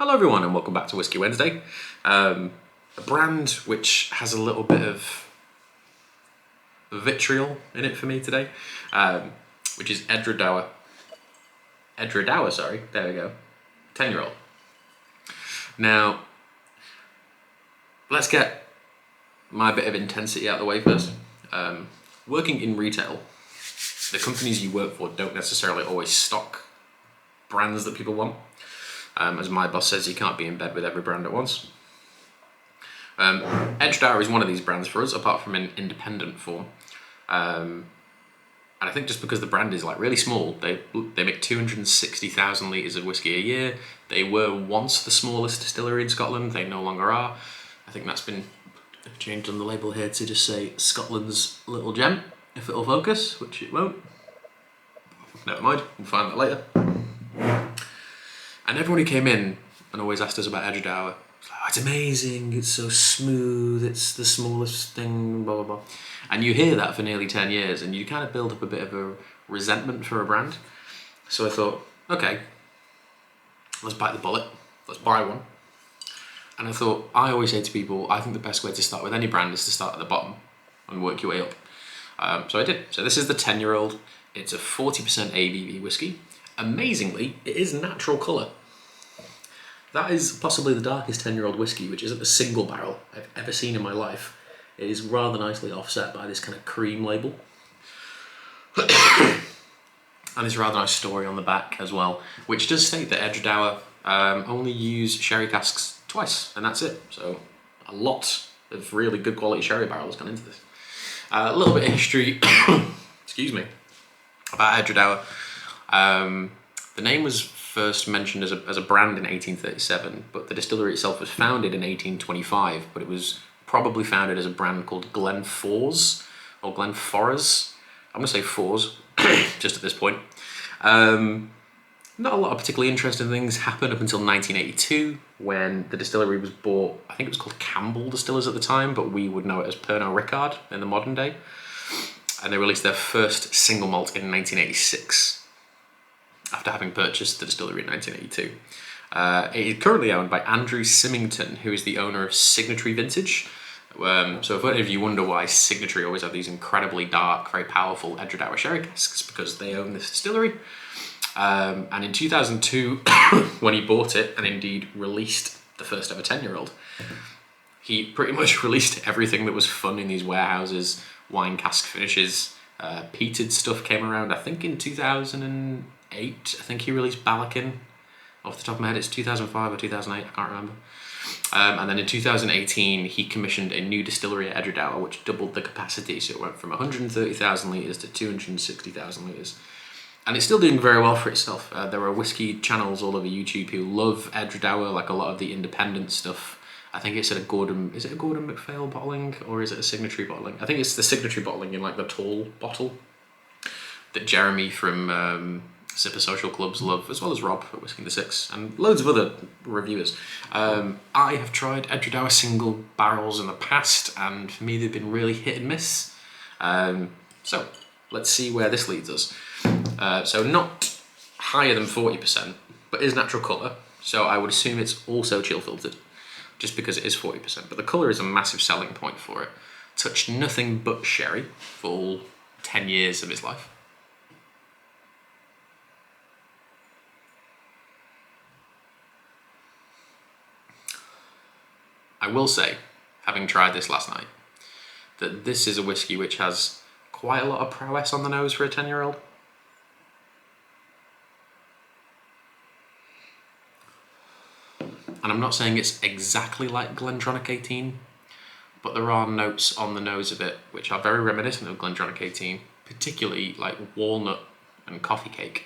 Hello everyone and welcome back to Whisky Wednesday. A brand which has a little bit of vitriol in it for me today, which is Edradour. Edradour, sorry, there we go. 10-year-old. Now, let's get my bit of intensity out of the way first. Working in retail, the companies you work for don't necessarily always stock brands that people want. As my boss says, you can't be in bed with every brand at once. Edradour is one of these brands for us, apart from in independent form. And I think just because the brand is like really small, they make 260,000 litres of whiskey a year. They were once the smallest distillery in Scotland, they no longer are. I think that's been changed on the label here to just say Scotland's little gem, if it'll focus, which it won't. Never mind, we'll find that later. And everyone who came in and always asked us about Edradour, it's like, oh, it's amazing, it's so smooth, it's the smallest thing, blah, blah, blah. And you hear that for nearly 10 years and you kind of build up a bit of a resentment for a brand. So I thought, okay, let's bite the bullet, let's buy one. And I thought, I always say to people, I think the best way to start with any brand is to start at the bottom and work your way up. So I did. So this is the 10-year-old. It's a 40% ABV whiskey. Amazingly, it is natural colour. That is possibly the darkest 10-year-old whiskey, which isn't a single barrel I've ever seen in my life. It is rather nicely offset by this kind of cream label. And this rather nice story on the back as well, which does state that Edradour only use sherry casks twice, and that's it. So a lot of really good quality sherry barrels gone into this. A little bit of history, excuse me, about Edradour. The name was first mentioned as a brand in 1837, but the distillery itself was founded in 1825, but it was probably founded as a brand called Glenforres, or Glenforres. I'm going to say Forres, just at this point. Not a lot of particularly interesting things happened up until 1982, when the distillery was bought. I think it was called Campbell Distillers at the time, but we would know it as Pernod Ricard in the modern day. And they released their first single malt in 1986. After having purchased the distillery in 1982. It is currently owned by Andrew Symington, who is the owner of Signatory Vintage. So if any of you wonder why Signatory always have these incredibly dark, very powerful Edradour sherry casks, because they own this distillery. And in 2002, when he bought it and indeed released the first ever 10-year-old, he pretty much released everything that was fun in these warehouses, wine cask finishes, peated stuff came around, I think in 2008, I think he released Balakin. Off the top of my head, it's 2005 or 2008, I can't remember. And then in 2018, he commissioned a new distillery at Edradour, which doubled the capacity, so it went from 130,000 litres to 260,000 litres. And it's still doing very well for itself. There are whiskey channels all over YouTube who love Edradour, like a lot of the independent stuff. I think it's at a Gordon MacPhail bottling, or is it a Signatory bottling? I think it's the Signatory bottling in like the tall bottle that Jeremy from Sipper Social Clubs love, as well as Rob at Whisky in the Six, and loads of other reviewers. I have tried Edradour single barrels in the past, and for me they've been really hit and miss. So let's see where this leads us. So not higher than 40%, but is natural colour, so I would assume it's also chill filtered, just because it is 40%, but the colour is a massive selling point for it. Touched nothing but sherry for all 10 years of its life. I will say, having tried this last night, that this is a whiskey which has quite a lot of prowess on the nose for a 10-year-old. And I'm not saying it's exactly like Glendronach 18, but there are notes on the nose of it which are very reminiscent of Glendronach 18, particularly like walnut and coffee cake.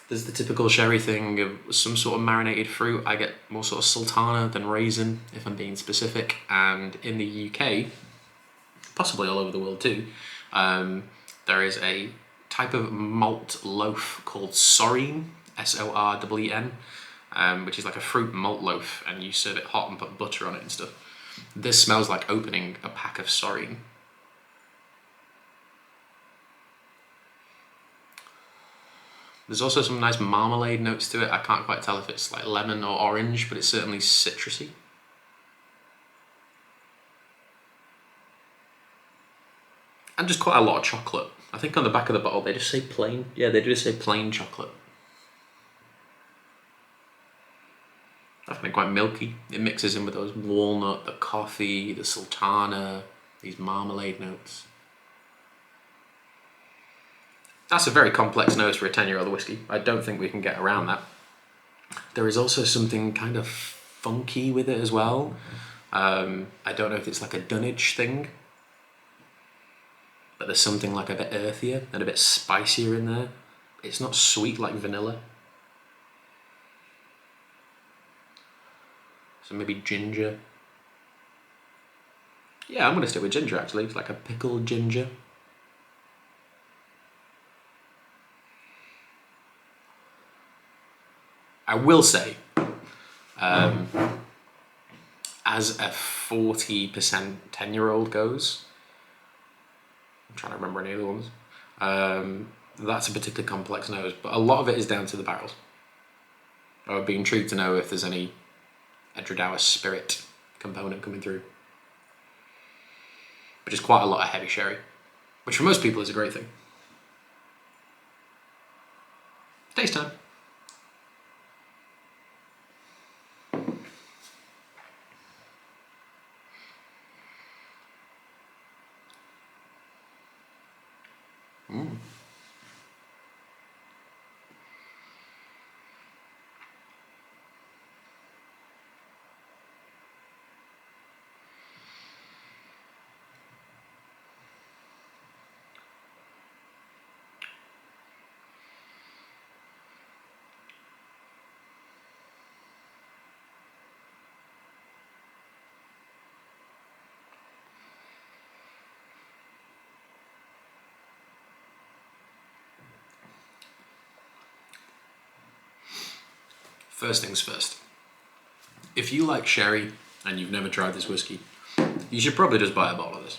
There's the typical sherry thing of some sort of marinated fruit. I get more sort of sultana than raisin, if I'm being specific. And in the UK, possibly all over the world too, there is a type of malt loaf called soreen, S-O-R-E-E-N, which is like a fruit malt loaf, and you serve it hot and put butter on it and stuff. This smells like opening a pack of soreen. There's also some nice marmalade notes to it. I can't quite tell if it's like lemon or orange, but it's certainly citrusy. And just quite a lot of chocolate. I think on the back of the bottle they just say plain. Yeah, they do just say plain chocolate. Definitely quite milky. It mixes in with those walnut, the coffee, the sultana, these marmalade notes. That's a very complex nose for a 10-year-old whiskey. I don't think we can get around that. There is also something kind of funky with it as well. I don't know if it's like a dunnage thing, but there's something like a bit earthier and a bit spicier in there. It's not sweet like vanilla. So maybe ginger. Yeah, I'm going to stick with ginger actually. It's like a pickled ginger. I will say, as a 40% 10-year-old goes, I'm trying to remember any other ones, that's a particularly complex nose, but a lot of it is down to the barrels. I would be intrigued to know if there's any Edradour spirit component coming through. But just quite a lot of heavy sherry, which for most people is a great thing. Taste time. First things first, if you like sherry and you've never tried this whiskey, you should probably just buy a bottle of this.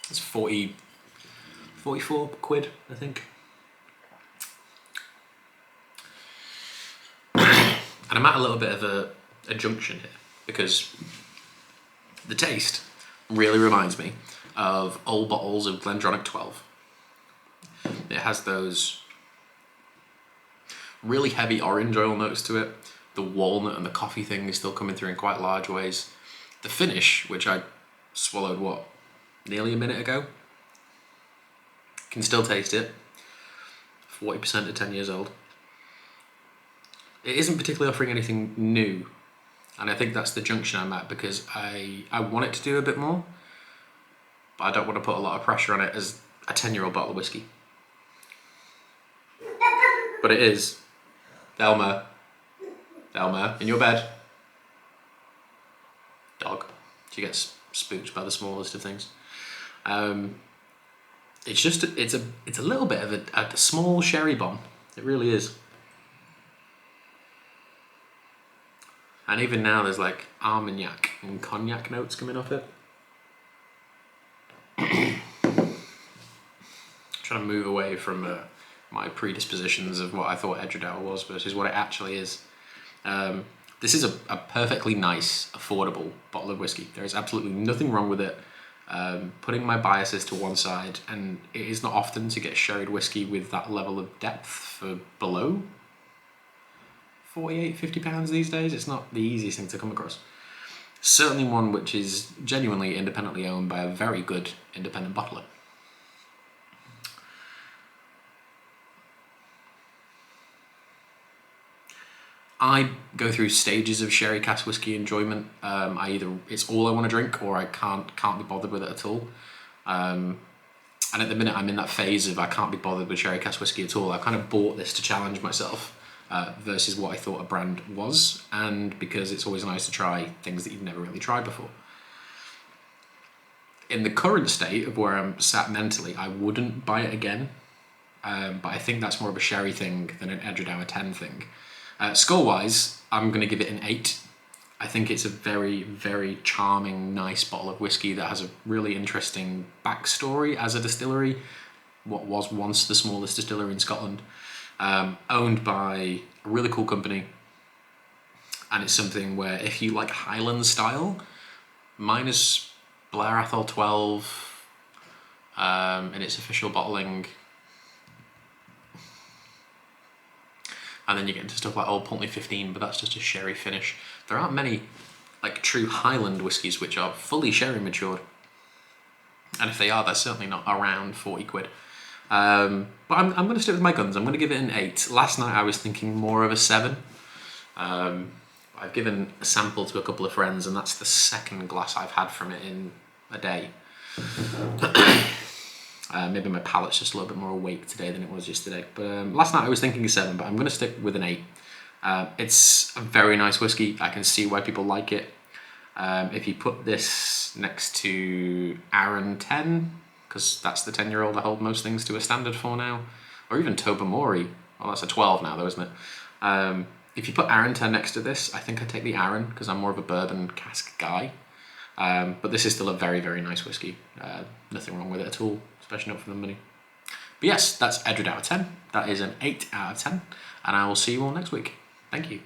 It's 44 quid, I think. And I'm at a little bit of a junction here, because the taste really reminds me of old bottles of Glendronach 12. It has those really heavy orange oil notes to it. The walnut and the coffee thing is still coming through in quite large ways. The finish, which I swallowed, nearly a minute ago, can still taste it. 40% at 10 years old. It isn't particularly offering anything new, and I think that's the junction I'm at, because I want it to do a bit more, but I don't want to put a lot of pressure on it as a 10-year-old bottle of whiskey. But it is. Velma, in your bed. Dog. She gets spooked by the smallest of things. It's just it's a little bit of a small sherry bomb. It really is. And even now there's like Armagnac and cognac notes coming off it. Trying to move away from my predispositions of what I thought Edradour was versus what it actually is. This is a perfectly nice, affordable bottle of whiskey. There is absolutely nothing wrong with it. Putting my biases to one side, and it is not often to get sherried whiskey with that level of depth for below 48, 50 pounds these days. It's not the easiest thing to come across. Certainly one which is genuinely independently owned by a very good independent bottler. I go through stages of sherry cask whiskey enjoyment. Either it's all I want to drink, or I can't be bothered with it at all. And at the minute I'm in that phase of I can't be bothered with sherry cask whiskey at all. I kind of bought this to challenge myself versus what I thought a brand was, and because it's always nice to try things that you've never really tried before. In the current state of where I'm sat mentally, I wouldn't buy it again, but I think that's more of a sherry thing than an Edradour 10 thing. Score-wise, I'm going to give it an 8. I think it's a very, very charming, nice bottle of whiskey that has a really interesting backstory as a distillery. What was once the smallest distillery in Scotland. owned by a really cool company. And it's something where if you like Highland style, mine is Blair Athol 12 in its official bottling. And then you get into stuff like Old Puntley 15, but that's just a sherry finish. There aren't many like true Highland whiskies which are fully sherry matured. And if they are, they're certainly not around 40 quid. But I'm going to stick with my guns. I'm going to give it an 8. Last night I was thinking more of a 7. I've given a sample to a couple of friends, and that's the second glass I've had from it in a day. Maybe my palate's just a little bit more awake today than it was yesterday. But last night I was thinking a 7, but I'm going to stick with an 8. It's a very nice whiskey. I can see why people like it. If you put this next to Arran 10, because that's the 10-year-old I hold most things to a standard for now, or even Tobermory, well, that's a 12 now though, isn't it? If you put Arran 10 next to this, I think I take the Arran because I'm more of a bourbon cask guy. But this is still a very, very nice whiskey. Nothing wrong with it at all, especially not for the money. But yes, that's Edradour 10. That is an 8 out of 10. And I will see you all next week. Thank you.